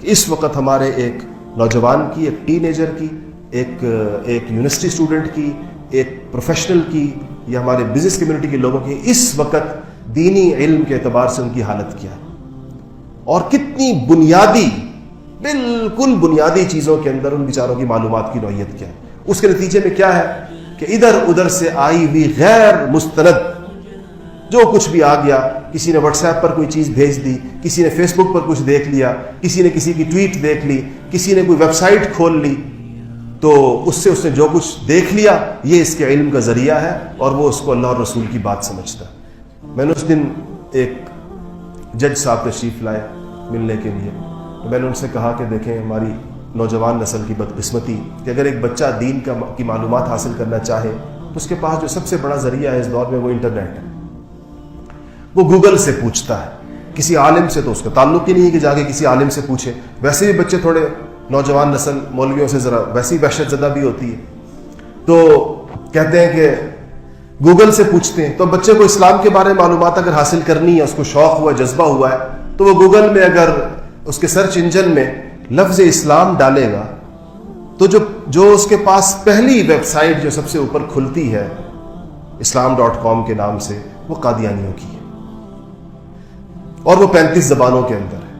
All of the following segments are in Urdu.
کہ اس وقت ہمارے ایک نوجوان کی، ایک ٹین ایجر کی، ایک یونیورسٹی اسٹوڈنٹ کی، ایک پروفیشنل کی، یا ہمارے بزنس کمیونٹی کے لوگوں کی اس وقت دینی علم کے اعتبار سے ان کی حالت کیا ہے، اور کتنی بنیادی، بالکل بنیادی چیزوں کے اندر ان بیچاروں کی معلومات کی نوعیت کیا ہے۔ اس کے نتیجے میں کیا ہے کہ ادھر ادھر سے آئی ہوئی غیر مستند جو کچھ بھی آ گیا، کسی نے واٹس ایپ پر کوئی چیز بھیج دی، کسی نے فیس بک پر کچھ دیکھ لیا، کسی نے کسی کی ٹویٹ دیکھ لی، کسی نے کوئی ویب سائٹ کھول لی، تو اس نے جو کچھ دیکھ لیا یہ اس کے علم کا ذریعہ ہے، اور وہ اس کو اللہ اور رسول کی بات سمجھتا ہے۔ میں نے اس دن ایک جج صاحب تشریف لائے ملنے کے لیے، تو میں نے ان سے کہا کہ دیکھیں ہماری نوجوان نسل کی بدقسمتی کہ اگر ایک بچہ دین کی معلومات حاصل کرنا چاہے تو اس کے پاس جو سب سے بڑا ذریعہ ہے اس دور میں وہ انٹرنیٹ ہے۔ وہ گوگل سے پوچھتا ہے، کسی عالم سے تو اس کا تعلق ہی نہیں ہے کہ جا کے کسی عالم سے پوچھے۔ ویسے بھی بچے تھوڑے، نوجوان نسل مولویوں سے ذرا ویسی وحشت زدہ بھی ہوتی ہے، تو کہتے ہیں کہ گوگل سے پوچھتے ہیں۔ تو بچے کو اسلام کے بارے میں معلومات اگر حاصل کرنی ہے، اس کو شوق ہوا، جذبہ ہوا ہے، تو وہ گوگل میں اگر اس کے سرچ انجن میں لفظ اسلام ڈالے گا تو جو اس کے پاس پہلی ویب سائٹ جو سب سے اوپر کھلتی ہے islam.com کے نام سے، وہ قادیانیوں کی ہے، اور وہ 35 زبانوں کے اندر ہے،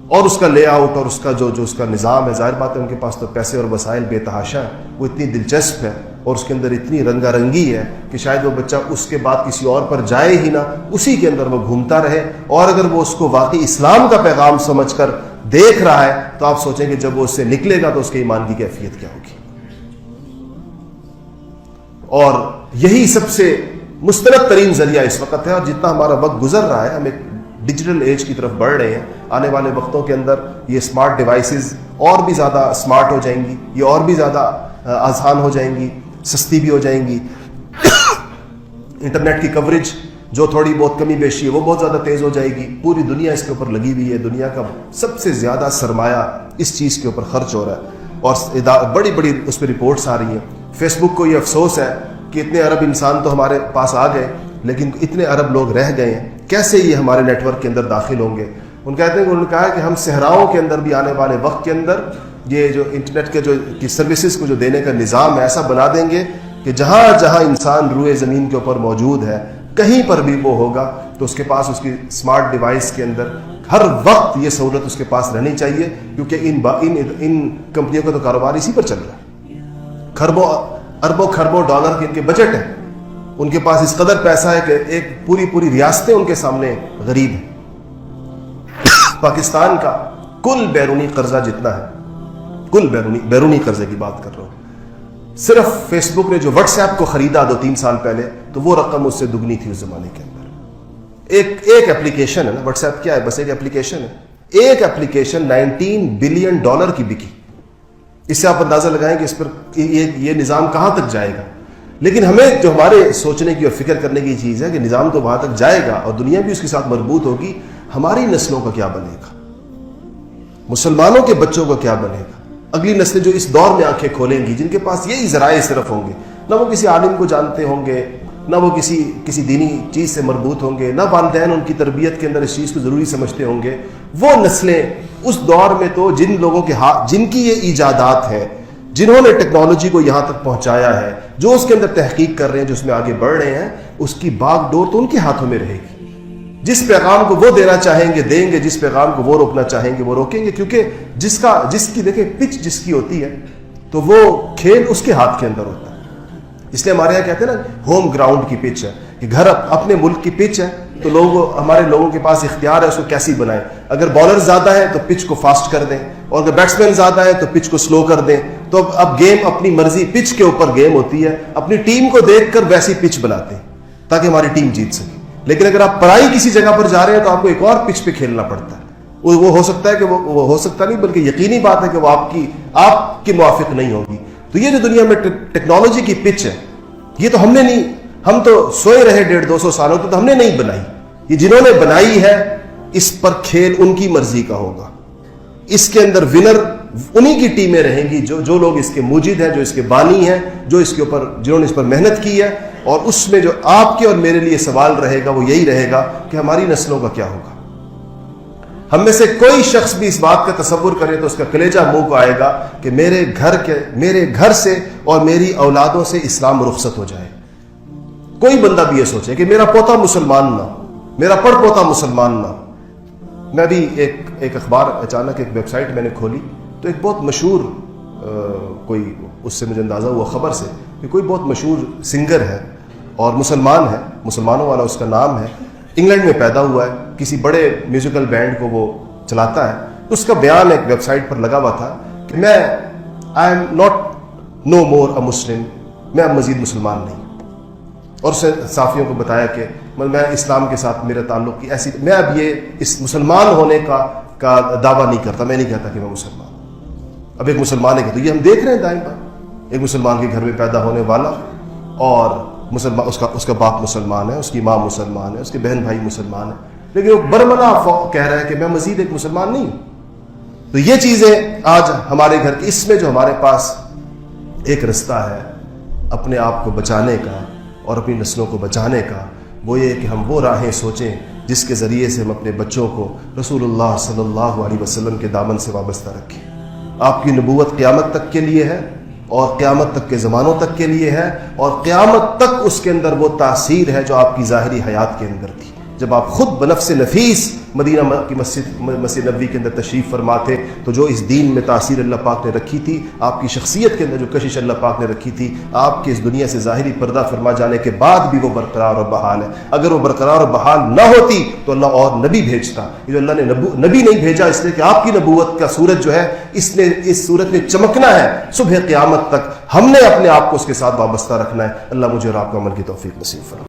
اور اس کا لے آؤٹ اور اس کا جو اس کا نظام ہے، ظاہر بات ہے ان کے پاس تو پیسے اور وسائل بے تحاشا ہے، وہ اتنی دلچسپ ہے اور اس کے اندر اتنی رنگا رنگی ہے کہ شاید وہ بچہ اس کے بعد کسی اور پر جائے ہی نہ، اسی کے اندر وہ گھومتا رہے۔ اور اگر وہ اس کو واقعی اسلام کا پیغام سمجھ کر دیکھ رہا ہے تو آپ سوچیں کہ جب وہ اس سے نکلے گا تو اس کے ایمان کی کیفیت کیا ہوگی۔ اور یہی سب سے مستند ترین ذریعہ اس وقت ہے، اور جتنا ہمارا وقت گزر رہا ہے، ہم ایک ڈیجیٹل ایج کی طرف بڑھ رہے ہیں، آنے والے وقتوں کے اندر یہ اسمارٹ ڈیوائسز اور بھی زیادہ اسمارٹ ہو جائیں گی، یہ اور بھی زیادہ آسان ہو جائیں گی، سستی بھی ہو جائیں گی۔ انٹرنیٹ کی کوریج جو تھوڑی بہت کمی بیشی ہے وہ بہت زیادہ تیز ہو جائے گی، پوری دنیا اس کے اوپر لگی ہوئی ہے، دنیا کا سب سے زیادہ سرمایہ اس چیز کے اوپر خرچ ہو رہا ہے، اور بڑی بڑی اس پہ رپورٹس آ رہی ہیں۔ فیس بک کو یہ افسوس ہے کہ اتنے ارب انسان تو ہمارے پاس آ گئے، لیکن اتنے ارب لوگ رہ گئے ہیں، کیسے یہ ہمارے نیٹ ورک کے اندر داخل ہوں گے؟ ان کہتے ہیں کہ انہوں نے کہا کہ ہم صحراؤں کے اندر بھی آنے والے وقت کے اندر یہ جو انٹرنیٹ کے کی سروسز کو جو دینے کا نظام ہے ایسا بنا دیں گے کہ جہاں جہاں انسان روئے زمین کے اوپر موجود ہے، کہیں پر بھی وہ ہوگا تو اس کے پاس اس کی اسمارٹ ڈیوائس کے اندر ہر وقت یہ سہولت اس کے پاس رہنی چاہیے، کیونکہ ان کمپنیوں کا تو کاروبار اسی پر چل رہا ہے۔ اربوں خربوں ڈالر کے ان کے بجٹ ہیں، ان کے پاس اس قدر پیسہ ہے کہ ایک پوری ریاستیں ان کے سامنے غریب ہیں۔ پاکستان کا کل بیرونی قرضہ جتنا ہے، کل بیرونی قرضے کی بات کر رہا ہوں، صرف فیس بک نے جو واٹس ایپ کو خریدا 2-3 سال پہلے تو وہ رقم اس سے دگنی تھی اس زمانے کے اندر۔ ایک اپلیکیشن ہے نا، واٹس ایپ کیا ہے؟ بس ایک اپلیکیشن ہے، ایک اپلیکیشن $19 بلین کی بکی۔ اس سے آپ اندازہ لگائیں کہ اس پر یہ نظام کہاں تک جائے گا۔ لیکن ہمیں جو ہمارے سوچنے کی اور فکر کرنے کی چیز ہے کہ نظام تو وہاں تک جائے گا اور دنیا بھی اس کے ساتھ مربوط ہوگی، ہماری نسلوں کا کیا بنے گا؟ مسلمانوں کے بچوں کا کیا بنے گا؟ اگلی نسلیں جو اس دور میں آنکھیں کھولیں گی، جن کے پاس یہی ذرائع صرف ہوں گے، نہ وہ کسی عالم کو جانتے ہوں گے، نہ وہ کسی دینی چیز سے مربوط ہوں گے، نہ والدین ان کی تربیت کے اندر اس چیز کو ضروری سمجھتے ہوں گے، وہ نسلیں اس دور میں تو جن لوگوں کے جن کی یہ ایجادات ہیں، جنہوں نے ٹیکنالوجی کو یہاں تک پہنچایا ہے، جو اس کے اندر تحقیق کر رہے ہیں، جو اس میں آگے بڑھ رہے ہیں، اس کی باغ ڈور تو ان کے ہاتھوں میں رہے گی۔ جس پیغام کو وہ دینا چاہیں گے دیں گے، جس پیغام کو وہ روکنا چاہیں گے وہ روکیں گے، کیونکہ جس کی دیکھیں پچ جس کی ہوتی ہے تو وہ کھیل اس کے ہاتھ کے اندر ہوتا ہے۔ اس لیے ہمارے یہاں کہتے ہیں نا ہوم گراؤنڈ کی پچ ہے، کہ گھر اپنے ملک کی پچ ہے تو ہمارے لوگوں کے پاس اختیار ہے اس کو کیسی بنائیں۔ اگر بالر زیادہ ہے تو پچ کو فاسٹ کر دیں، اور اگر بیٹسمین زیادہ ہے تو پچ کو سلو کر دیں۔ تو اب گیم اپنی مرضی، پچ کے اوپر گیم ہوتی ہے، اپنی ٹیم کو دیکھ کر ویسی پچ بناتے ہیں تاکہ ہماری ٹیم جیت سکے۔ لیکن اگر آپ پرائی کسی جگہ پر جا رہے ہیں تو آپ کو ایک اور پچ پہ کھیلنا پڑتا ہے۔ وہ ہو سکتا ہے کہ وہ ہو سکتا نہیں بلکہ یقینی بات ہے کہ وہ آپ کی موافق نہیں ہوگی۔ تو یہ جو دنیا میں ٹیکنالوجی کی پچ ہے، یہ تو ہم تو سوئے رہے 150-200 سالوں تو ہم نے نہیں بنائی، یہ جنہوں نے بنائی ہے اس پر کھیل ان کی مرضی کا ہوگا۔ اس کے اندر ونر انہی کی ٹیمیں رہیں گی جو لوگ اس کے موجد ہیں، جو اس کے بانی ہیں، جو اس کے اوپر جنہوں نے اس پر محنت کی ہے۔ اور اس میں جو آپ کے اور میرے لیے سوال رہے گا وہ یہی رہے گا کہ ہماری نسلوں کا کیا ہوگا، ہم میں سے کوئی شخص بھی اس بات کا تصور کرے تو اس کا کلیجہ منہ کو آئے گا کہ میرے گھر سے اور میری اولادوں سے اسلام رخصت ہو جائے. کوئی بندہ بھی یہ سوچے کہ میرا پوتا مسلمان نہ ہو، میرا پڑ پوتا مسلمان نہ ہو. میں بھی ایک اخبار اچانک ایک ویب سائٹ میں نے کھولی تو ایک بہت مشہور کوئی اس سے مجھے اندازہ ہوا خبر سے کہ کوئی بہت مشہور سنگر ہے اور مسلمان ہے، مسلمانوں والا اس کا نام ہے، انگلینڈ میں پیدا ہوا ہے، کسی بڑے میوزیکل بینڈ کو وہ چلاتا ہے. اس کا بیان ایک ویب سائٹ پر لگا ہوا تھا کہ میں آئی ایم ناٹ نو مور اے مسلم، میں اب مزید مسلمان نہیں. اور اسے صحافیوں کو بتایا کہ میں اسلام کے ساتھ میرا تعلق کی ایسی، میں اب یہ اس مسلمان ہونے کا دعویٰ نہیں کرتا، میں نہیں کہتا کہ میں مسلمان. اب ایک مسلمان ہے کہ تو یہ ہم دیکھ رہے ہیں دائیں بائیں، ایک مسلمان کے گھر میں پیدا ہونے والا اور مسلمان، اس کا باپ مسلمان ہے، اس کی ماں مسلمان ہے، اس کے بہن بھائی مسلمان ہیں، لیکن وہ برملا کہہ رہا ہے کہ میں مزید ایک مسلمان نہیں ہوں. تو یہ چیزیں آج ہمارے گھر کی، اس میں جو ہمارے پاس ایک رستہ ہے اپنے آپ کو بچانے کا اور اپنی نسلوں کو بچانے کا، وہ یہ کہ ہم وہ راہیں سوچیں جس کے ذریعے سے ہم اپنے بچوں کو رسول اللہ صلی اللہ علیہ وسلم کے دامن سے وابستہ رکھیں. آپ کی نبوت قیامت تک کے لیے ہے اور قیامت تک کے زمانوں تک کے لیے ہے، اور قیامت تک اس کے اندر وہ تاثیر ہے جو آپ کی ظاہری حیات کے اندر تھی. جب آپ خود بنفس نفیس مدینہ کی مسجد نبوی کے اندر تشریف فرما تھے تو جو اس دین میں تاثیر اللہ پاک نے رکھی تھی، آپ کی شخصیت کے اندر جو کشش اللہ پاک نے رکھی تھی، آپ کے اس دنیا سے ظاہری پردہ فرما جانے کے بعد بھی وہ برقرار اور بحال ہے. اگر وہ برقرار اور بحال نہ ہوتی تو اللہ اور نبی بھیجتا. یہ جو اللہ نے نبی نہیں بھیجا اس لیے کہ آپ کی نبوت کا سورج جو ہے اس سورج نے چمکنا ہے صبح قیامت تک. ہم نے اپنے آپ کو اس کے ساتھ وابستہ رکھنا ہے. اللہ مجھے اور آپ کو عمل کی توفیق نصیب فرمائے.